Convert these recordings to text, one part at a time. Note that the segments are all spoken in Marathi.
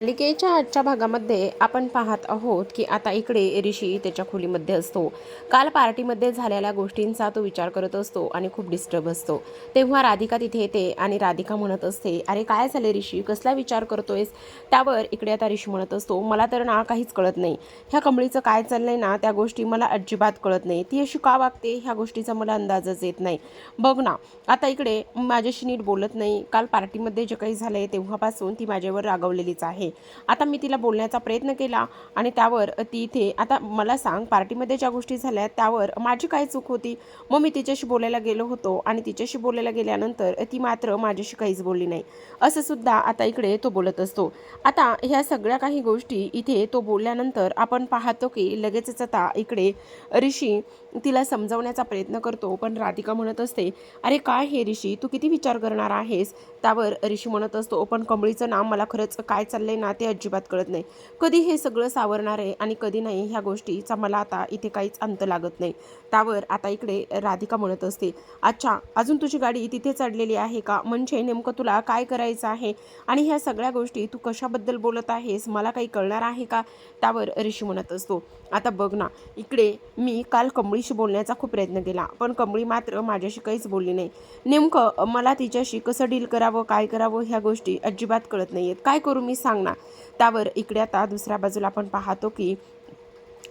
मालिकेच्या आजच्या भागामध्ये आपण पाहत आहोत की आता इकडे ऋषी त्याच्या खोलीमध्ये असतो. काल पार्टीमध्ये झालेल्या गोष्टींचा तो विचार करत असतो आणि खूप डिस्टर्ब असतो. तेव्हा राधिका तिथे येते आणि राधिका म्हणत असते, अरे काय झाले ऋषी, कसला विचार करतोयस? त्यावर इकडे आता ऋषी म्हणत असतो, मला तर ना काहीच कळत नाही. ह्या कमळीचं काय चाललंय ना त्या गोष्टी मला अजिबात कळत नाही. ती अशी का वागते ह्या गोष्टीचा मला अंदाजच येत नाही. बघ ना, आता इकडे माझ्याशी नीट बोलत नाही. काल पार्टीमध्ये जे काही झालंय तेव्हापासून ती माझ्यावर रागवलेलीच आहे. आता मी तिला बोलण्याचा प्रयत्न केला आणि त्यावर ती इथे आता मला सांग, पार्टीमध्ये ज्या गोष्टी झाल्या त्यावर माझी काय चूक होती? मग मी तिच्याशी बोलायला गेलो होतो आणि तिच्याशी बोलायला गेल्यानंतर ती मात्र माझ्याशी काहीच बोलली नाही, असं सुद्धा आता इकडे तो बोलत असतो. आता ह्या सगळ्या काही गोष्टी इथे तो बोलल्यानंतर आपण पाहतो की लगेचच आता इकडे ऋषी तिला समजावण्याचा प्रयत्न करतो. पण राधिका म्हणत असते, अरे काय हे ऋषी, तू किती विचार करणार आहेस? त्यावर ऋषी म्हणत असतो, पण कमळीचं नाम मला खरंच काय चाललंय ना ते अजिबात कळत नाही. कधी हे सगळं सावरणार आहे आणि कधी नाही ह्या गोष्टीचा मला आता इथे काहीच अंत लागत नाही. त्यावर आता इकडे राधिका म्हणत असते, अच्छा अजून तुझी गाडी तिथे चढलेली आहे का? म्हणजे नेमकं तुला काय करायचं आहे आणि ह्या सगळ्या गोष्टी तू कशाबद्दल बोलत आहेस, मला काही कळणार आहे का? त्यावर ऋषी म्हणत असतो, आता बघ ना, इकडे मी काल कमळीशी बोलण्याचा खूप प्रयत्न केला पण कमळी मात्र माझ्याशी काहीच बोलली नाही. नेमकं मला तिच्याशी कसं डील करावं, काय करावं ह्या गोष्टी अजिबात कळत नाही आहेत. काय करू मी, सांग ना? त्यावर इकडे आता दुसऱ्या बाजूला आपण पाहतो की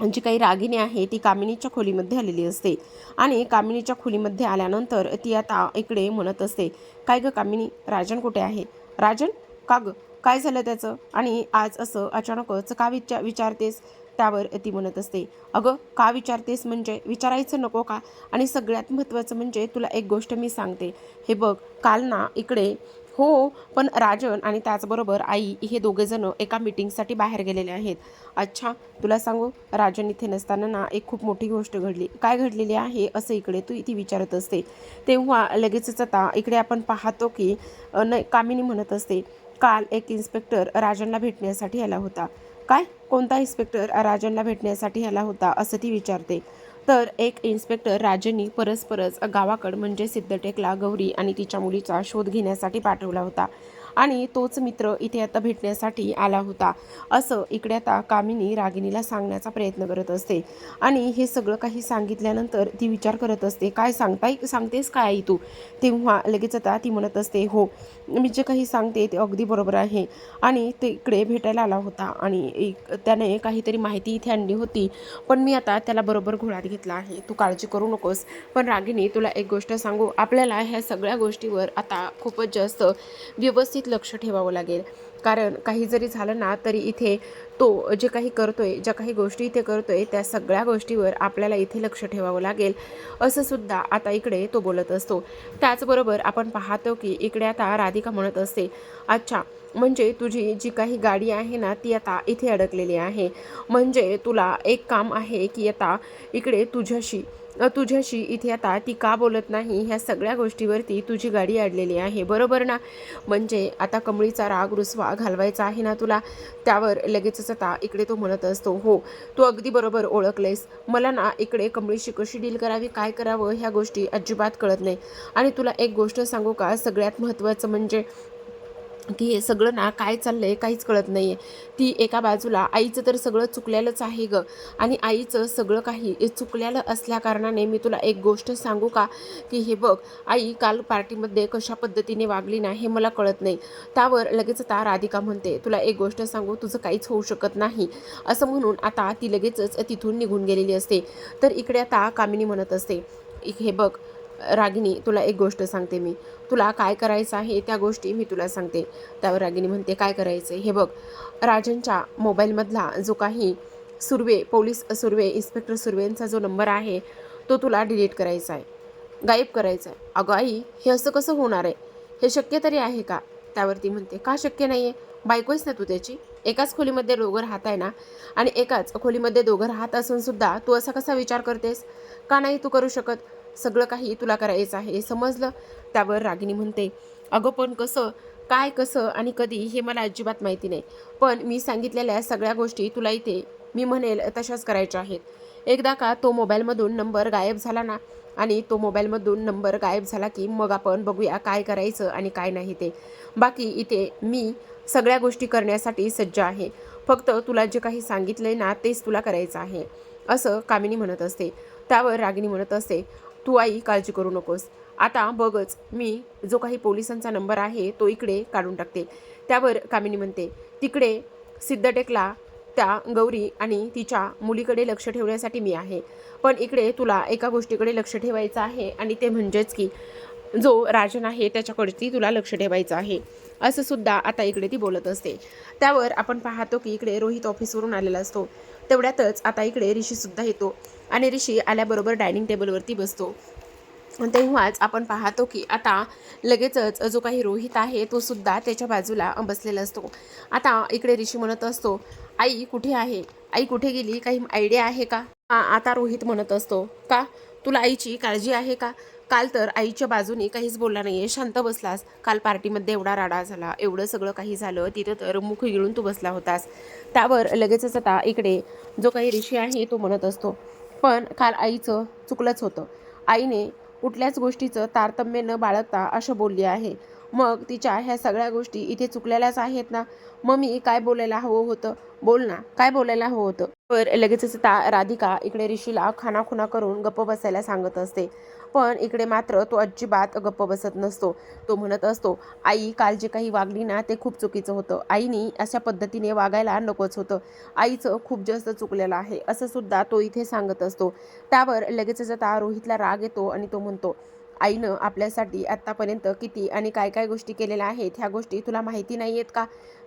जी काही रागिणी आहे ती कामिनीच्या खोलीमध्ये आलेली असते आणि कामिनीच्या खोलीमध्ये आल्यानंतर ती आता इकडे म्हणत असते, काय गं कामिनी, राजन कुठे आहे? राजन का गं, काय झालं त्याचं आणि आज असं अचानकच का विचारतेस? त्यावर ती म्हणत असते, अगं का विचारतेस म्हणजे विचारायचं नको का? आणि सगळ्यात महत्त्वाचं म्हणजे तुला एक गोष्ट मी सांगते, हे बघ, काल ना इकडे हो, पण राजन आणि त्याचबरोबर आई हे दोघेजण एका मीटिंगसाठी बाहेर गेलेले आहेत. अच्छा, तुला सांगू, राजन इथे नसताना ना एक खूप मोठी गोष्ट घडली. काय घडलेली आहे असं इकडे ती विचारत असते. तेव्हा लगेचच आता इकडे आपण पाहतो की नाही, कामिनी म्हणत असते, काल एक इन्स्पेक्टर राजनला भेटण्यासाठी आला होता. काय, कोणता इन्स्पेक्टर राजनला भेटण्यासाठी आला होता असं ती विचारते. तर एक इन्स्पेक्टर राजननी परस्परच गावाकडं म्हणजे सिद्धटेकला गौरी आणि तिच्या मुलीचा शोध घेण्यासाठी पाठवला होता आणि तोच मित्र इथे आता भेटण्यासाठी आला होता, असं इकडे आता कामिनी रागिणीला सांगण्याचा प्रयत्न करत असते. आणि हे सगळं काही सांगितल्यानंतर ती विचार करत असते, काय सांगतेस काय आई तू? तेव्हा लगेच आता ती म्हणत असते, हो, मी जे काही सांगते ते अगदी बरोबर आहे. आणि ते इकडे भेटायला आला होता आणि त्याने काहीतरी माहिती इथे आणली होती, पण मी आता त्याला बरोबर घोळात घेतला आहे, तू काळजी करू नकोस. पण रागिनी, तुला एक गोष्ट सांगू, आपल्याला ह्या सगळ्या गोष्टीवर आता खूपच जास्त व्यवस्थित लक्ष ठेवावं लागेल. कारण काही जरी झालं ना तरी इथे तो जे काही करतोय, ज्या काही गोष्टी इथे करतोय त्या सगळ्या गोष्टीवर आपल्याला इथे लक्ष ठेवावं लागेल, असं सुद्धा आता इकडे तो बोलत असतो. त्याचबरोबर आपण पाहतो की इकडे आता राधिका म्हणत असते, अच्छा म्हणजे तुझी जी काही गाडी आहे ना ती आता इथे अडकलेली आहे. म्हणजे तुला एक काम आहे की आता इकडे तुझ्याशी इथे आता ती का बोलत नाही ह्या सगळ्या गोष्टीवरती तुझी गाडी अडलेली आहे, बरोबर ना? म्हणजे आता कमळीचा राग रुसवा घालवायचा आहे ना तुला? त्यावर लगेचच आता इकडे तो म्हणत असतो, हो, तू अगदी बरोबर ओळखलेस. मला ना इकडे कमळीशी कशी डील करावी, काय करावं ह्या गोष्टी अजिबात कळत नाही. आणि तुला एक गोष्ट सांगू का, सगळ्यात महत्त्वाचं म्हणजे की हे सगळं ना काय चाललंय काहीच कळत नाही आहे. ती एका बाजूला आईचं तर सगळं चुकलेलंच आहे गं, आणि आईचं सगळं काही चुकलेलं असल्याकारणाने मी तुला एक गोष्ट सांगू का, की हे बघ, आई काल पार्टीमध्ये कशा पद्धतीने वागली ना हे मला कळत नाही. त्यावर लगेच आता राधिका म्हणते, तुला एक गोष्ट सांगू, तुझं काहीच होऊ शकत नाही, असं म्हणून आता ती लगेचच तिथून निघून गेलेली असते. तर इकडे आता कामिनी म्हणत असते, हे बघ रागिनी, तुला एक गोष्ट सांगते मी, तुला काय करायचं आहे त्या गोष्टी मी तुला सांगते. त्यावर रागिनी म्हणते, काय करायचं? हे बघ, राजनच्या मोबाईलमधला जो काही पोलीस सुर्वे, इन्स्पेक्टर सुर्वेंचा जो नंबर आहे तो तुला डिलीट करायचा आहे, गायब करायचा आहे. अगं आई, हे असं कसं होणार आहे? हे शक्य तरी आहे का? त्यावरती म्हणते, का शक्य नाही आहे? बायकोच ना तू त्याची, एकाच खोलीमध्ये दोघं राहत आहे ना, आणि एकाच खोलीमध्ये दोघं राहत असून सुद्धा तू असा कसा विचार करतेस? का नाही तू करू शकत? सगळं काही तुला करायचं आहे, समजलं? त्यावर रागिनी म्हणते, अगं पण कसं काय, कसं आणि कधी हे मला अजिबात माहिती नाही, पण मी सांगितलेल्या सगळ्या गोष्टी तुला इथे मी म्हणेल तशाच करायच्या आहेत. एकदा का तो मोबाईलमधून नंबर गायब झाला ना, आणि तो मोबाईलमधून नंबर गायब झाला की मग आपण बघूया काय करायचं आणि काय नाही ते. बाकी इथे मी सगळ्या गोष्टी करण्यासाठी सज्ज आहे. फक्त तुला जे काही सांगितलंय ना तेच तुला करायचं आहे, असं कामिनी म्हणत असते. त्यावर रागिनी म्हणत असते, तू आई काळजी करू नकोस. आता बघच, मी जो काही पोलिसांचा नंबर आहे तो इकडे काढून टाकते. त्यावर कामिनी म्हणते, तिकडे सिद्धटेकला त्या गौरी आणि तिच्या मुलीकडे लक्ष ठेवण्यासाठी मी आहे, पण इकडे तुला एका गोष्टीकडे लक्ष ठेवायचं आहे, आणि ते म्हणजेच की जो राजन आहे त्याच्याकडची तुला लक्ष ठेवायचं आहे, असं सुद्धा आता इकडे ती बोलत असते. त्यावर आपण पाहतो की इकडे रोहित ऑफिसवरून आलेला असतो. तेवढ्यातच आता इकडे ऋषीसुद्धा येतो आणि ऋषी आल्याबरोबर डायनिंग टेबलवरती बसतो. तेव्हाच आपण पाहतो की आता लगेचच जो काही रोहित आहे तो सुद्धा त्याच्या बाजूला बसलेला असतो. आता इकडे ऋषी म्हणत असतो, आई कुठे आहे, आई कुठे गेली, काही आयडिया आहे का? आता रोहित म्हणत असतो, का तुला आईची काळजी आहे का? काल तर आईच्या बाजूने काहीच बोलला नाहीये, शांत बसलास. काल पार्टीमध्ये एवढा राडा झाला, एवढं सगळं काही झालं, तिथं तर मुख गिळून तू बसला होतास. त्यावर लगेचच आता इकडे जो काही ऋषी आहे तो म्हणत असतो, पण काल आईचं चुकलंच होतं. आईने कुठल्याच गोष्टीचं तारतम्य न बाळगता असं बोलली आहे. मग तिच्या ह्या सगळ्या गोष्टी इथे चुकलेल्याच आहेत ना. मग मी काय बोलायला हवं होतं? बोल ना, काय बोलायला हवं होतं? तर लगेचच राधिका इकडे ऋषीला खानाखुना करून गप्प बसायला सांगत असते. पण इकडे मात्र तो अजिबात गप्प बसत नसतो. तो म्हणत असतो, आई काल जे काही वागली ना ते खूप चुकीचं होतं. आईनी अशा पद्धतीने वागायला नकोच होतं. आईचं खूप जास्त चुकलेलं आहे, असं सुद्धा तो इथे सांगत असतो. त्यावर लगेचच आता रोहितला राग येतो आणि तो म्हणतो, आईनं आपल्यासाठी आत्तापर्यंत किती आणि काय काय गोष्टी केलेल्या आहेत, ह्या गोष्टी तुला माहिती नाही आहेत का?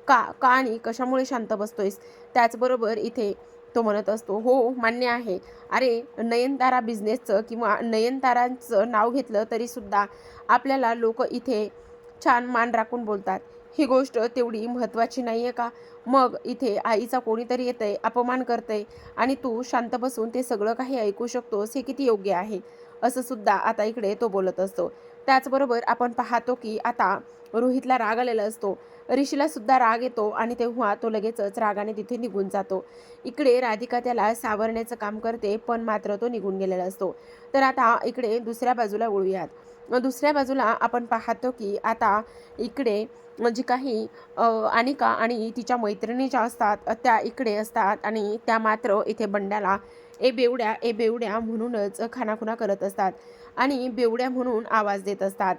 का का आणि कशामुळे शांत बसतोयस? त्याचबरोबर इथे तो म्हणत असतो, हो मान्य आहे. अरे नयनतारा बिझनेसचं किंवा नयनतारांचं नाव घेतलं तरीसुद्धा आपल्याला लोक इथे छान मान राखून बोलतात. ही गोष्ट तेवढी महत्त्वाची नाही आहे का? मग इथे आईचा कोणीतरी येतंय, अपमान करतंय आणि तू शांत बसून ते सगळं काही ऐकू शकतोस, हे किती योग्य आहे, असं सुद्धा आता इकडे तो बोलत असतो. त्याचबरोबर आपण पाहतो की आता रोहितला राग आलेला असतो. ऋषीला सुद्धा राग येतो आणि तेव्हा तो लगेचच रागाने तिथे निघून जातो. इकडे राधिका त्याला सावरण्याचं काम करते, पण मात्र तो निघून गेलेला असतो. तर आता इकडे दुसऱ्या बाजूला वळूयात. दुसऱ्या बाजूला आपण पाहतो की आता इकडे जी काही अनिका आणि तिच्या मैत्रिणी ज्या असतात त्या इकडे असतात आणि त्या मात्र इथे बंड्याला ए बेवड्या म्हणूनच खानाखुना करत असतात आणि बेवड्या म्हणून आवाज देत असतात.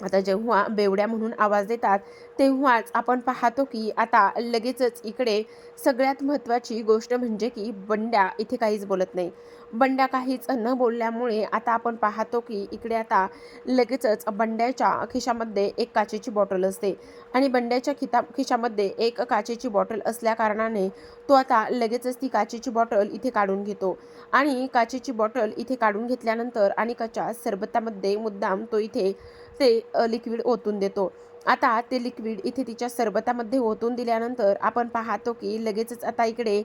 आता जेव्हा बेवड्या म्हणून आवाज देतात तेव्हाच आपण पाहतो की आता लगेचच इकडे सगळ्यात महत्त्वाची गोष्ट म्हणजे की बंड्या इथे काहीच बोलत नाही. बंड्या काहीच न बोलल्यामुळे आता आपण पाहतो की इकडे आता लगेचच बंड्याच्या खिशामध्ये एक काचेची बॉटल असते आणि बंड्याच्या खिशामध्ये एक काचेची बॉटल असल्या कारणाने तो आता लगेचच ती काचेची बॉटल इथे काढून घेतो आणि काचेची बॉटल इथे काढून घेतल्यानंतर अनिकाच्या सरबतामध्ये मुद्दाम तो इथे ते लिक्विड ओतून देतो. आता ते लिक्विड इथे तिच्या सरबतामध्ये ओतून दिल्यानंतर आपण पाहतो की लगेचच आता इकडे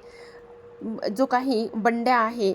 जो काही बंड्या आहे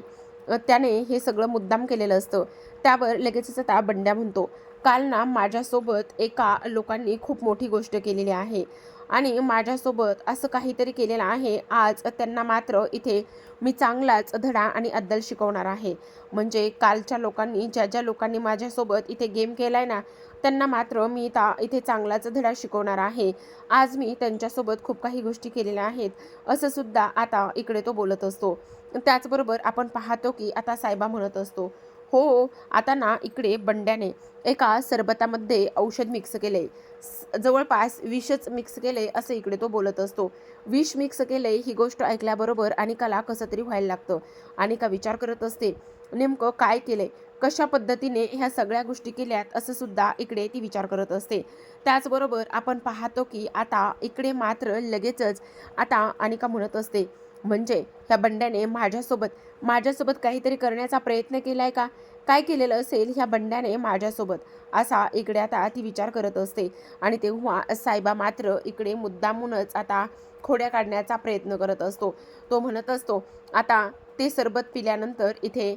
त्याने हे सगळं मुद्दाम केलेलं असतं. त्यावर लगेचच आता बंड्या म्हणतो, काल ना माझ्यासोबत एका लोकांनी खूप मोठी गोष्ट केलेली आहे आणि माझ्यासोबत असं काहीतरी केलेलं आहे. आज त्यांना मात्र इथे मी चांगलाच धडा आणि अद्दल शिकवणार आहे. म्हणजे कालच्या लोकांनी ज्या लोकांनी माझ्यासोबत इथे गेम केलाय ना त्यांना मात्र मी इथे चांगलाच धडा शिकवणार आहे. आज मी त्यांच्यासोबत खूप काही गोष्टी केलेल्या आहेत, असं सुद्धा आता इकडे तो बोलत असतो. त्याचबरोबर आपण पाहतो की आता सायबा म्हणत असतो, हो आता ना इकडे बंड्याने एका सरबतामध्ये औषध मिक्स केले, जवळपास विषच मिक्स केले, असं इकडे तो बोलत असतो. विष मिक्स केले ही गोष्ट ऐकल्याबरोबर अनिकाला कसं तरी व्हायला लागतं. अनिका विचार करत असते, नेमकं काय केले, कशा पद्धतीने ह्या सगळ्या गोष्टी केल्यात, असं सुद्धा इकडे ती विचार करत असते. त्याचबरोबर आपण पाहतो की आता इकडे मात्र लगेचच आता अनिका म्हणत असते, म्हणजे ह्या बंड्याने माझ्यासोबत काहीतरी करण्याचा प्रयत्न केलाय का? काय केलेलं असेल ह्या बंड्याने माझ्यासोबत, असा इकडे आता ती विचार करत असते. आणि तेव्हा सायबा मात्र इकडे मुद्दामूनच आता खोड्या काढण्याचा प्रयत्न करत असतो. तो म्हणत असतो, आता ते सरबत पिल्यानंतर इथे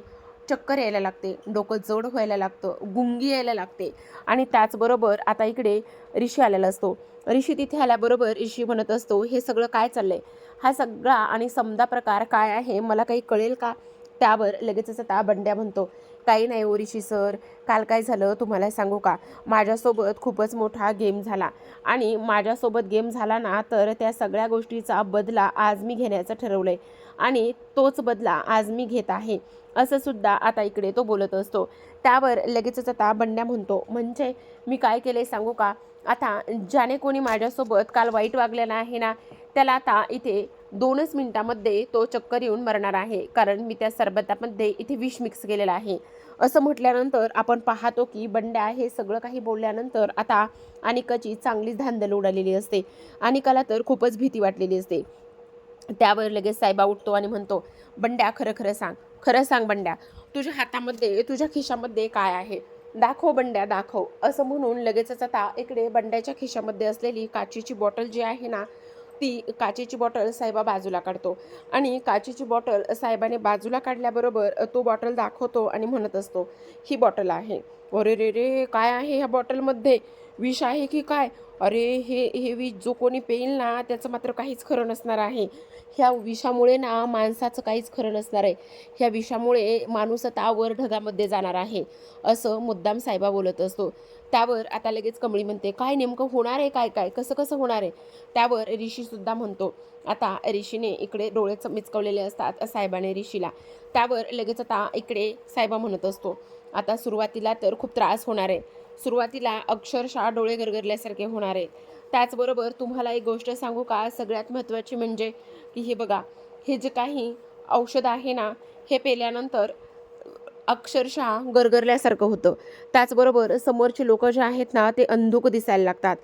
चक्कर यायला लागते, डोकं जड व्हायला लागतं, गुंगी यायला लागते. आणि त्याचबरोबर आता इकडे ऋषी आलेला असतो. ऋषी तिथे आल्याबरोबर ऋषी म्हणत असतो, हे सगळं काय चाललंय, हा सगळा आणि समदा प्रकार काय आहे, मला काही कळेल का? त्यावर लगेचच आता बंड्या म्हणतो, काही नाही ओ ऋषी सर, काल काय झालं तुम्हाला सांगू का, माझ्यासोबत खूपच मोठा गेम झाला आणि माझ्यासोबत गेम झाला ना, तर त्या सगळ्या गोष्टीचा बदला आज मी घेण्याचं ठरवलं आहे आणि तोच बदला आज मी घेत आहे, असं सुद्धा आता इकडे तो बोलत असतो. त्यावर लगेचच आता बंड्या म्हणतो, म्हणजे मी काय केलं सांगू का, आता ज्याने कोणी माझ्यासोबत काल वाईट वागलेला आहे ना, त्याला आता इथे 2च मिनिटामध्ये तो चक्कर येऊन मरणार आहे, कारण मी त्या सरबतामध्ये इथे विष मिक्स केलेलं आहे. असं म्हटल्यानंतर आपण पाहतो की बंड्या हे सगळं काही बोलल्यानंतर आता अनिकाची चांगलीच धांदल उडालेली असते. अनिकाला तर खूपच भीती वाटलेली असते. त्यावर लगेच सायबा उठतो आणि म्हणतो, बंड्या खरं खरं सांग, खरं सांग बंड्या, तुझ्या हातामध्ये तुझ्या खिशामध्ये काय आहे, दाखव बंड्या दाखव. असं म्हणून लगेचच आता इकडे बंड्याच्या खिशामध्ये असलेली काचेची बॉटल जी आहे ना, ती काचेची बॉटल साहेबा बाजूला काढतो आणि काचेची बॉटल साहेबाने बाजूला काढल्याबरोबर तो बॉटल दाखवतो आणि म्हणत असतो, ही बॉटल आहे. अरे रे रे, काय आहे ह्या बॉटलमध्ये, विष आहे की काय? अरे हे हे विष जो कोणी पेईल ना, त्याचं मात्र काहीच खरं नसणार आहे. ह्या विषामुळे ना माणसाचं काहीच खरं नसणार आहे. ह्या विषामुळे माणूस आता वर ढगामध्ये जाणार आहे, असं मुद्दाम साहेबा बोलत असतो. त्यावर आता लगेच कमळी म्हणते, काय नेमकं होणार आहे, काय काय कसं कसं होणार आहे. त्यावर ऋषीसुद्धा म्हणतो, आता ऋषीने इकडे डोळे मिचकवलेले असतात साहेबाने ऋषीला. त्यावर लगेच आता इकडे साहेबा म्हणत असतो, आता सुरुवातीला तर खूप त्रास होणार आहे, सुरुवातीला अक्षरशः डोळे गरगरल्यासारखे होणार आहे. त्याचबरोबर तुम्हाला एक गोष्ट सांगू का, सगळ्यात महत्त्वाची म्हणजे की हे बघा, हे जे काही औषध आहे ना, हे पेल्यानंतर अक्षरशः गरगरल्यासारखं होतं. त्याचबरोबर समोरचे लोक जे आहेत ना, ते अंधुक दिसायला लागतात.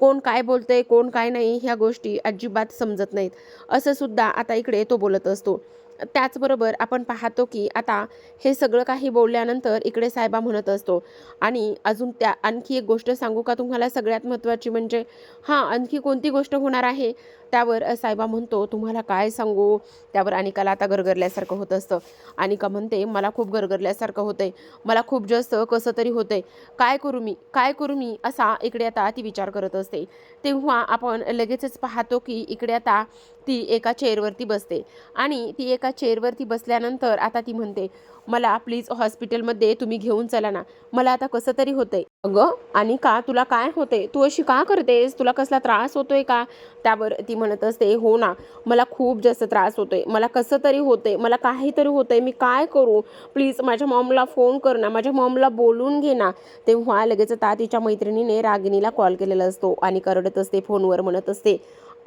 कोण काय बोलतंय कोण काय नाही ह्या गोष्टी अजिबात समजत नाहीत, असं सुद्धा आता इकडे तो बोलत असतो. त्याचबरोबर आपण पाहतो की आता हे सगळं काही बोलल्यानंतर इकडे साहेबा म्हणत असतो, आणि अजून त्या आणखी एक गोष्ट सांगू का तुम्हाला, सगळ्यात महत्त्वाची म्हणजे, हां आणखी कोणती गोष्ट होणार आहे. त्यावर साहेबा म्हणतो, तुम्हाला काय सांगू. त्यावर अनिकाला आता गरगरल्यासारखं होत असतं. अनिका म्हणते, मला खूप गरगरल्यासारखं होतंय, मला खूप जास्त कसं तरी होतंय, काय करू मी काय करू मी, असा इकडे आता ती विचार करत असते. तेव्हा आपण लगेचच पाहतो की इकडे आता ती एका चेअरवरती बसते आणि ती एका चेअरवरती बसल्यानंतर आता ती म्हणते, मला प्लीज हॉस्पिटलमध्ये तुम्ही घेऊन चला ना, मला आता कसं तरी होतंय. अगं अनिका, तुला काय होते, तू अशी का करतेस, तुला कसला त्रास होतोय का. त्यावर ती म्हणत असते, हो ना, मला खूप जास्त त्रास होतोय, मला कसं तरी होतंय, मला काहीतरी होतंय, मी काय करू, प्लीज माझ्या मॉमला फोन कर ना, माझ्या मॉमला बोलून घे ना. तेव्हा लगेच आता तिच्या मैत्रिणीने रागिनीला कॉल केलेला असतो आणि करडत असते फोनवर, म्हणत असते,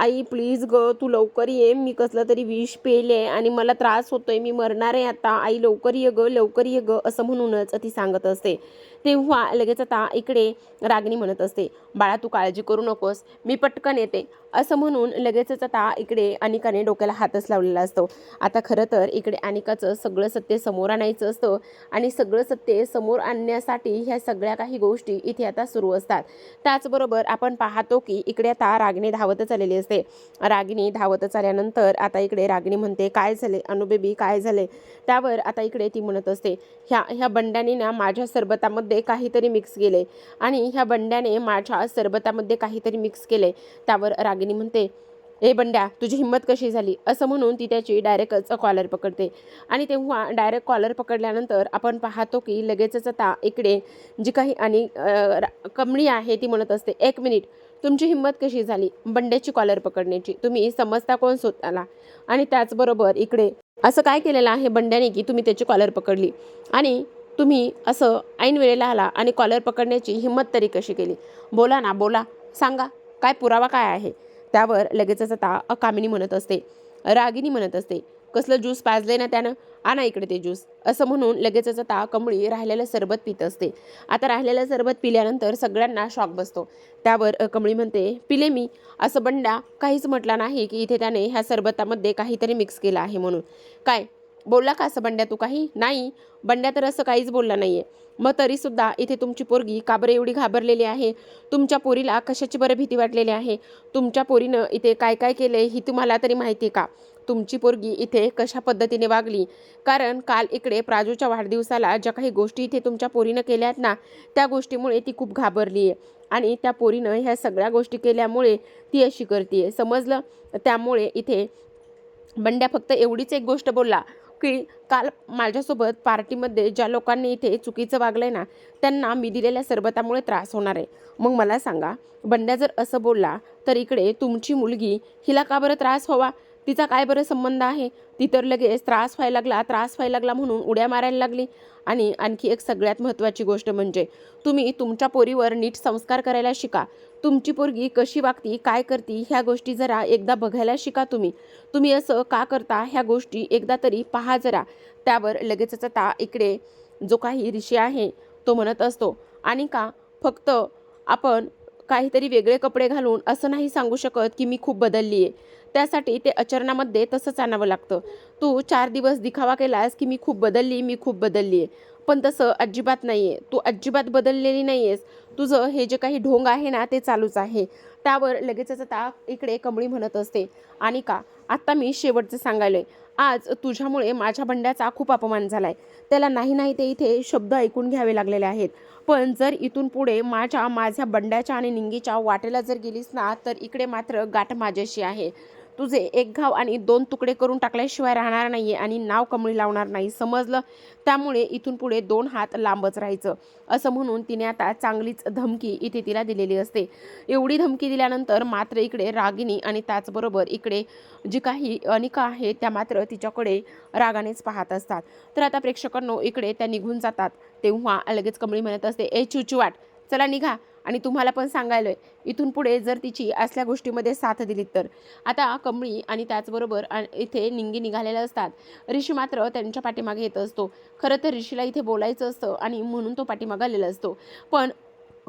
आई प्लीज ग, तू लवकर ये, मी कसलं तरी विष पेले आणि मला त्रास होतोय, मी मरणार आहे आता, आई लवकर ये ग लवकर ये ग, असं म्हणूनच ती सांगत असते. तेव्हा लगेच आता इकडे रागिनी म्हणत असते, बाळा तू काळजी करू नकोस, मी पटकन येते, असं म्हणून लगेचच आता इकडे अनिकाने डोक्याला हातच लावलेला असतो. आता खरं तर इकडे अनिकाचं सगळं सत्य समोर आणायचं असतं आणि सगळं सत्य समोर आणण्यासाठी ह्या सगळ्या काही गोष्टी इथे आता सुरू असतात. त्याचबरोबर आपण पाहतो की इकडे आता रागिनी धावतच आलेली असते. रागिनी धावतच आल्यानंतर आता इकडे रागिनी म्हणते, काय झाले अनुबेबी, काय झाले. त्यावर आता इकडे ती म्हणत असते, ह्या ह्या बंड्याने ना माझ्या सरबतामध्ये काहीतरी मिक्स केले आणि ह्या बंड्याने माझ्या सरबतामध्ये काहीतरी मिक्स केले. त्यावर रागिनी म्हणते, ए बंड्या, तुझी हिंमत कशी झाली, असं म्हणून ती त्याची डायरेक्टच कॉलर पकडते. आणि तेव्हा डायरेक्ट कॉलर पकडल्यानंतर आपण पाहतो की लगेचच आता इकडे जी काही कमळी आहे ती म्हणत असते, एक मिनिट, तुमची हिंमत कशी झाली बंड्याची कॉलर पकडण्याची, तुम्ही समजता कोण स्वतःला, आणि त्याचबरोबर इकडे असं काय केलेलं आहे बंड्याने की तुम्ही त्याची कॉलर पकडली आणि तुम्ही असं ऐन वेळेला आला आणि कॉलर पकडण्याची हिंमत तरी कशी केली, बोला ना बोला, सांगा काय पुरावा काय आहे. त्यावर लगेचच आता कामिनी म्हणत असते, रागिनी म्हणत असते, कसलं ज्यूस पाजले ना त्यानं, आणा इकडे ते ज्यूस, असं म्हणून लगेचच आता कमळी राहिलेलं सरबत पित असते. आता राहिलेलं सरबत पिल्यानंतर सगळ्यांना शॉक बसतो. त्यावर कमळी म्हणते, पिले मी, असं बंडा काहीच म्हटला नाही की इथे त्याने ह्या सरबतामध्ये काहीतरी मिक्स केलं आहे म्हणून, काय बोलला का असं बंड्या तू काही, नाही बंड्या तर असं काहीच बोलला नाहीये. मग तरीसुद्धा इथे तुमची पोरगी का बरं एवढी घाबरलेली आहे, तुमच्या पोरीला कशाची बरं भीती वाटलेली आहे, तुमच्या पोरीनं इथे काय काय केलं ही तुम्हाला तरी माहिती का, तुमची पोरगी इथे कशा पद्धतीने वागली, कारण काल इकडे प्राजूच्या वाढदिवसाला ज्या काही गोष्टी इथे तुमच्या पोरीनं केल्यात ना, त्या गोष्टीमुळे ती खूप घाबरली आहे आणि त्या पोरीनं ह्या सगळ्या गोष्टी केल्यामुळे ती अशी करते, समजलं. त्यामुळे इथे बंड्या फक्त एवढीच एक गोष्ट बोलला, की काल माझ्यासोबत पार्टीमध्ये ज्या लोकांनी इथे चुकीचं वागलंय ना, त्यांना मी दिलेल्या सरबतामुळे त्रास होणार आहे. मग मला सांगा, बंड्या जर असं बोलला तर इकडे तुमची मुलगी, हिला का बरं त्रास व्हावा? तिचा काय बरं संबंध आहे? ती तर लगेच त्रास व्हायला लागला म्हणून उड्या मारायला लागली. आणि आणखी एक सगळ्यात महत्त्वाची गोष्ट म्हणजे तुम्ही तुमच्या पोरीवर नीट संस्कार करायला शिका. तुमची पोरगी कशी वागती, काय करती, ह्या गोष्टी जरा एकदा बघायला शिका तुम्ही. तुम्ही असं का करता ह्या गोष्टी एकदा तरी पहा जरा. त्यावर लगेचच आता इकडे जो काही ऋषी आहे तो म्हणत असतो, आणि का फक्त आपण काहीतरी वेगळे कपडे घालून असं नाही सांगू शकत की मी खूप बदलली आहे. त्यासाठी ते आचरणामध्ये तसंच आणावं लागतं. तू 4 दिवस दिखावा केलास की मी खूप बदलली आहे. पण तसं अजिबात नाही आहे. तू अजिबात बदललेली नाही आहेस. तुझं हे जे काही ढोंग आहे ना ते चालूच आहे. त्यावर लगेचच आता इकडे कमळी म्हणत असते, आणि का आता मी शेवटचं सांगायलोय. आज तुझ्यामुळे माझ्या बंड्याचा खूप अपमान झालाय. त्याला नाही ते इथे शब्द ऐकून घ्यावे लागलेले आहेत. पण जर इथून पुढे माझ्या बंड्याच्या आणि निंगीच्या वाटेला जर गेलीस ना, तर इकडे मात्र गाठ माझ्याशी आहे. तुझे एक घाव आणि 2 तुकडे करून टाकल्याशिवाय राहणार नाहीये, आणि नाव कमळी लावणार नाही, समजलं? त्यामुळे इथून पुढे 2 हात लांबच राहायचं. असं म्हणून तिने आता चांगलीच धमकी इथे तिला दिलेली असते. एवढी धमकी दिल्यानंतर मात्र इकडे रागिनी आणि त्याचबरोबर इकडे जी काही अनिका आहे त्या मात्र तिच्याकडे रागानेच पाहत असतात. तर आता प्रेक्षकांनो इकडे त्या निघून जातात. तेव्हा लगेच कमळी म्हणत असते, ए चुचवाट, चला निघा. आणि तुम्हाला पण सांगायलोय, इथून पुढे जर तिची असल्या गोष्टीमध्ये साथ दिलीत तर. आता कमळी आणि त्याचबरोबर इथे निंगी निघालेल्या असतात. ऋषी मात्र त्यांच्या पाठीमागे येत असतो. खरं तर ऋषीला इथे बोलायचं असतं आणि म्हणून तो पाठीमागे आलेला असतो. पण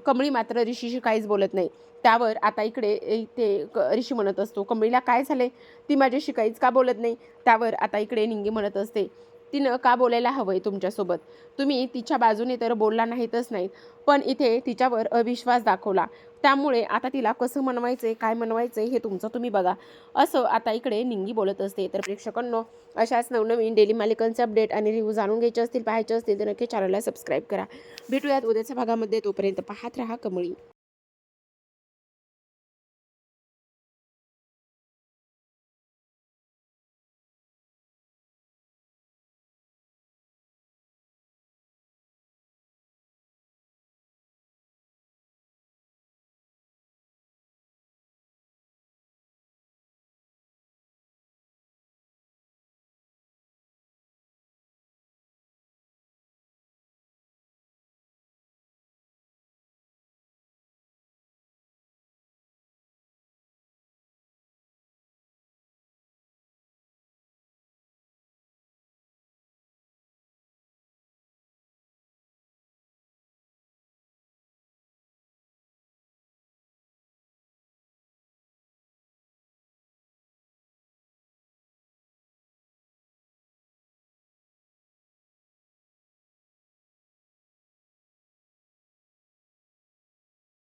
कमळी मात्र ऋषीशी काहीच बोलत नाही. त्यावर आता इथे ऋषी म्हणत असतो, कमळीला काय झाले? ती माझ्याशी काहीच का बोलत नाही? त्यावर आता इकडे निंगी म्हणत असते, तिनं का बोलायला हवंय तुमच्यासोबत? तुम्ही तिच्या बाजूने तर बोलला नाहीतच नाहीत, पण इथे तिच्यावर अविश्वास दाखवला. त्यामुळे आता तिला कसं मनवायचंय, काय मनवायचंय हे तुमचं तुम्ही बघा. असं आता इकडे निंगी बोलत असते. तर प्रेक्षकांनो, अशाच नवनवीन डेली मालिकांचे अपडेट आणि रिव्ह्यू जाणून घ्यायचे असतील, पाहायचे असतील तर नक्की चॅनलला सबस्क्राईब करा. भेटूयात उद्याच्या भागामध्ये. तोपर्यंत पाहत राहा कमळी.